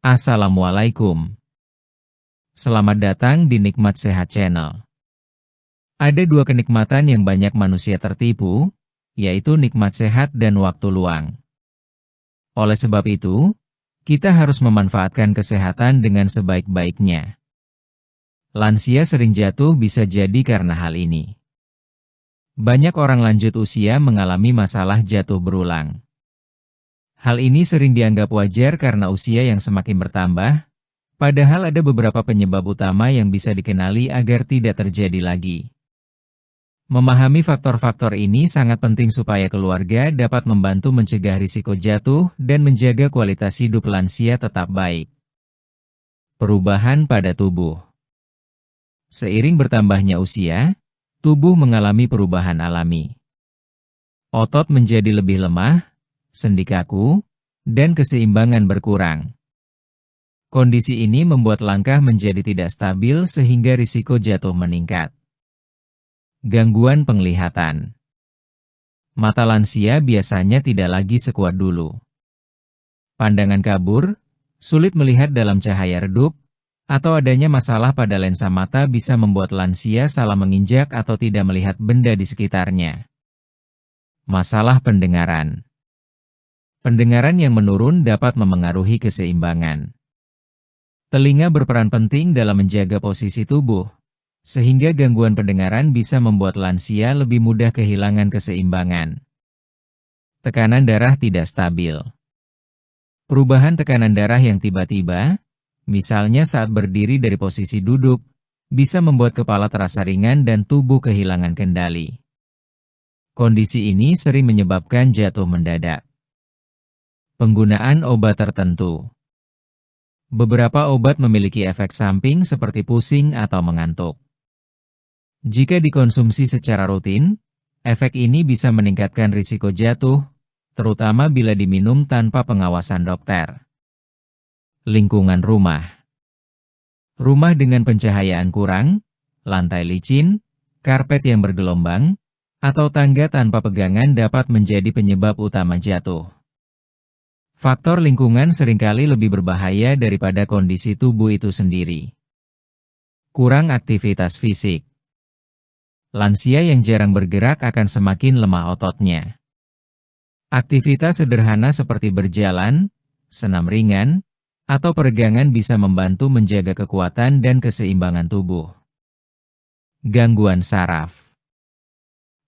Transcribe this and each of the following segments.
Assalamualaikum. Selamat datang di Nikmat Sehat Channel. Ada dua kenikmatan yang banyak manusia tertipu, yaitu nikmat sehat dan waktu luang. Oleh sebab itu, kita harus memanfaatkan kesehatan dengan sebaik-baiknya. Lansia sering jatuh bisa jadi karena hal ini. Banyak orang lanjut usia mengalami masalah jatuh berulang. Hal ini sering dianggap wajar karena usia yang semakin bertambah, padahal ada beberapa penyebab utama yang bisa dikenali agar tidak terjadi lagi. Memahami faktor-faktor ini sangat penting supaya keluarga dapat membantu mencegah risiko jatuh dan menjaga kualitas hidup lansia tetap baik. Perubahan pada tubuh. Seiring bertambahnya usia, tubuh mengalami perubahan alami. Otot menjadi lebih lemah, sendi kaku, dan keseimbangan berkurang. Kondisi ini membuat langkah menjadi tidak stabil sehingga risiko jatuh meningkat. Gangguan penglihatan. Mata lansia biasanya tidak lagi sekuat dulu. Pandangan kabur, sulit melihat dalam cahaya redup, atau adanya masalah pada lensa mata bisa membuat lansia salah menginjak atau tidak melihat benda di sekitarnya. Masalah pendengaran. Pendengaran yang menurun dapat memengaruhi keseimbangan. Telinga berperan penting dalam menjaga posisi tubuh, sehingga gangguan pendengaran bisa membuat lansia lebih mudah kehilangan keseimbangan. Tekanan darah tidak stabil. Perubahan tekanan darah yang tiba-tiba, misalnya saat berdiri dari posisi duduk, bisa membuat kepala terasa ringan dan tubuh kehilangan kendali. Kondisi ini sering menyebabkan jatuh mendadak. Penggunaan obat tertentu. Beberapa obat memiliki efek samping seperti pusing atau mengantuk. Jika dikonsumsi secara rutin, efek ini bisa meningkatkan risiko jatuh, terutama bila diminum tanpa pengawasan dokter. Lingkungan rumah. Rumah dengan pencahayaan kurang, lantai licin, karpet yang bergelombang, atau tangga tanpa pegangan dapat menjadi penyebab utama jatuh. Faktor lingkungan seringkali lebih berbahaya daripada kondisi tubuh itu sendiri. Kurang aktivitas fisik. Lansia yang jarang bergerak akan semakin lemah ototnya. Aktivitas sederhana seperti berjalan, senam ringan, atau peregangan bisa membantu menjaga kekuatan dan keseimbangan tubuh. Gangguan saraf.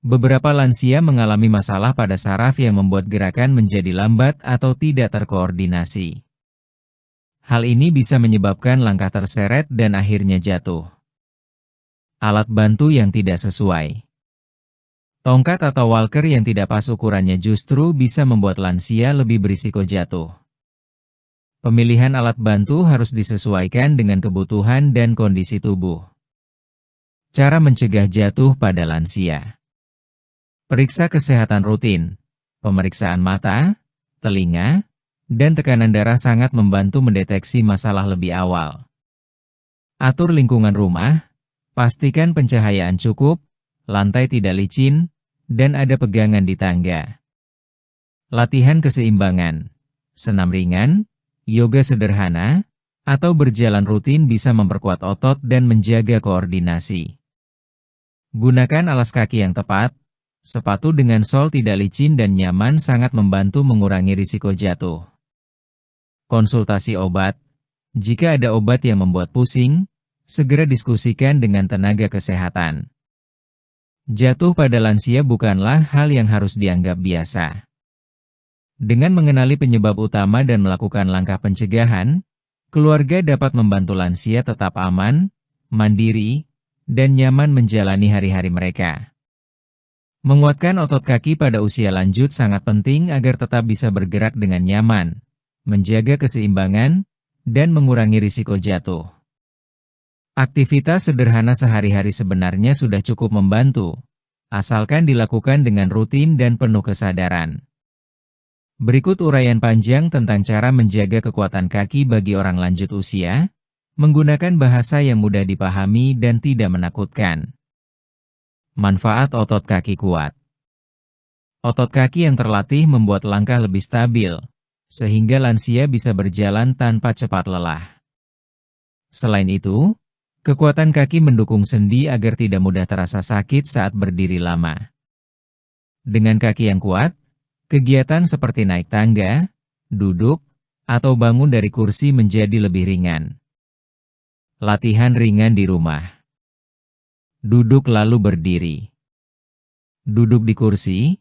Beberapa lansia mengalami masalah pada saraf yang membuat gerakan menjadi lambat atau tidak terkoordinasi. Hal ini bisa menyebabkan langkah terseret dan akhirnya jatuh. Alat bantu yang tidak sesuai. Tongkat atau walker yang tidak pas ukurannya justru bisa membuat lansia lebih berisiko jatuh. Pemilihan alat bantu harus disesuaikan dengan kebutuhan dan kondisi tubuh. Cara mencegah jatuh pada lansia. Periksa kesehatan rutin, pemeriksaan mata, telinga, dan tekanan darah sangat membantu mendeteksi masalah lebih awal. Atur lingkungan rumah, pastikan pencahayaan cukup, lantai tidak licin, dan ada pegangan di tangga. Latihan keseimbangan, senam ringan, yoga sederhana, atau berjalan rutin bisa memperkuat otot dan menjaga koordinasi. Gunakan alas kaki yang tepat. Sepatu dengan sol tidak licin dan nyaman sangat membantu mengurangi risiko jatuh. Konsultasi obat. Jika ada obat yang membuat pusing, segera diskusikan dengan tenaga kesehatan. Jatuh pada lansia bukanlah hal yang harus dianggap biasa. Dengan mengenali penyebab utama dan melakukan langkah pencegahan, keluarga dapat membantu lansia tetap aman, mandiri, dan nyaman menjalani hari-hari mereka. Menguatkan otot kaki pada usia lanjut sangat penting agar tetap bisa bergerak dengan nyaman, menjaga keseimbangan, dan mengurangi risiko jatuh. Aktivitas sederhana sehari-hari sebenarnya sudah cukup membantu, asalkan dilakukan dengan rutin dan penuh kesadaran. Berikut uraian panjang tentang cara menjaga kekuatan kaki bagi orang lanjut usia, menggunakan bahasa yang mudah dipahami dan tidak menakutkan. Manfaat otot kaki kuat. Otot kaki yang terlatih membuat langkah lebih stabil, sehingga lansia bisa berjalan tanpa cepat lelah. Selain itu, kekuatan kaki mendukung sendi agar tidak mudah terasa sakit saat berdiri lama. Dengan kaki yang kuat, kegiatan seperti naik tangga, duduk, atau bangun dari kursi menjadi lebih ringan. Latihan ringan di rumah. Duduk lalu berdiri. Duduk di kursi,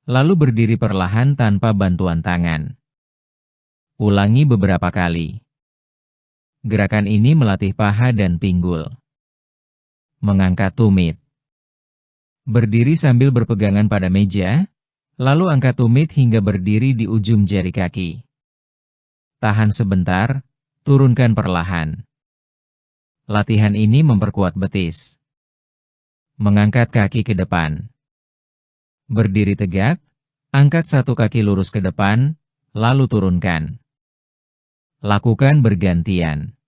lalu berdiri perlahan tanpa bantuan tangan. Ulangi beberapa kali. Gerakan ini melatih paha dan pinggul. Mengangkat tumit. Berdiri sambil berpegangan pada meja, lalu angkat tumit hingga berdiri di ujung jari kaki. Tahan sebentar, turunkan perlahan. Latihan ini memperkuat betis. Mengangkat kaki ke depan. Berdiri tegak, angkat satu kaki lurus ke depan, lalu turunkan. Lakukan bergantian.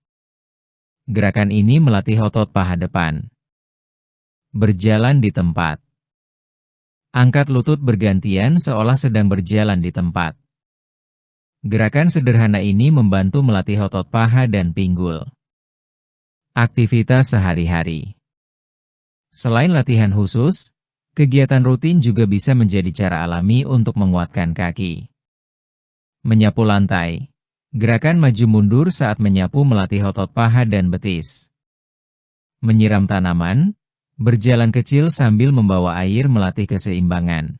Gerakan ini melatih otot paha depan. Berjalan di tempat. Angkat lutut bergantian seolah sedang berjalan di tempat. Gerakan sederhana ini membantu melatih otot paha dan pinggul. Aktivitas sehari-hari. Selain latihan khusus, kegiatan rutin juga bisa menjadi cara alami untuk menguatkan kaki. Menyapu lantai. Gerakan maju mundur saat menyapu melatih otot paha dan betis. Menyiram tanaman. Berjalan kecil sambil membawa air melatih keseimbangan.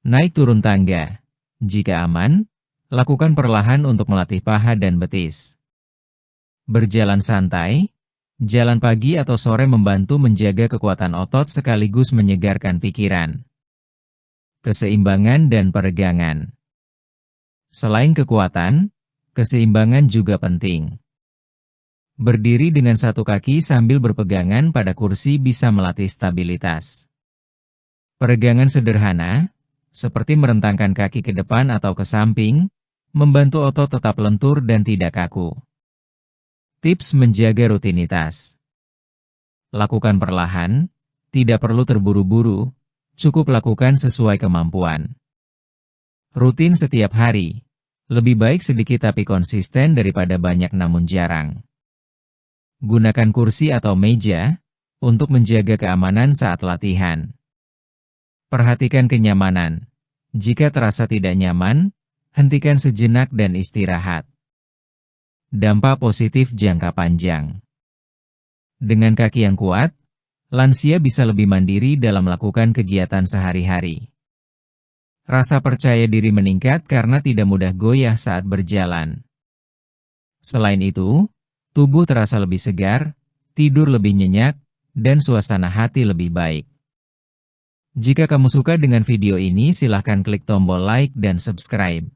Naik turun tangga. Jika aman, lakukan perlahan untuk melatih paha dan betis. Berjalan santai. Jalan pagi atau sore membantu menjaga kekuatan otot sekaligus menyegarkan pikiran. Keseimbangan dan peregangan. Selain kekuatan, keseimbangan juga penting. Berdiri dengan satu kaki sambil berpegangan pada kursi bisa melatih stabilitas. Peregangan sederhana, seperti merentangkan kaki ke depan atau ke samping, membantu otot tetap lentur dan tidak kaku. Tips menjaga rutinitas. Lakukan perlahan, tidak perlu terburu-buru, cukup lakukan sesuai kemampuan. Rutin setiap hari. Lebih baik sedikit tapi konsisten daripada banyak namun jarang. Gunakan kursi atau meja untuk menjaga keamanan saat latihan. Perhatikan kenyamanan. Jika terasa tidak nyaman, hentikan sejenak dan istirahat. Dampak positif jangka panjang. Dengan kaki yang kuat, lansia bisa lebih mandiri dalam melakukan kegiatan sehari-hari. Rasa percaya diri meningkat karena tidak mudah goyah saat berjalan. Selain itu, tubuh terasa lebih segar, tidur lebih nyenyak, dan suasana hati lebih baik. Jika kamu suka dengan video ini, silahkan klik tombol like dan subscribe.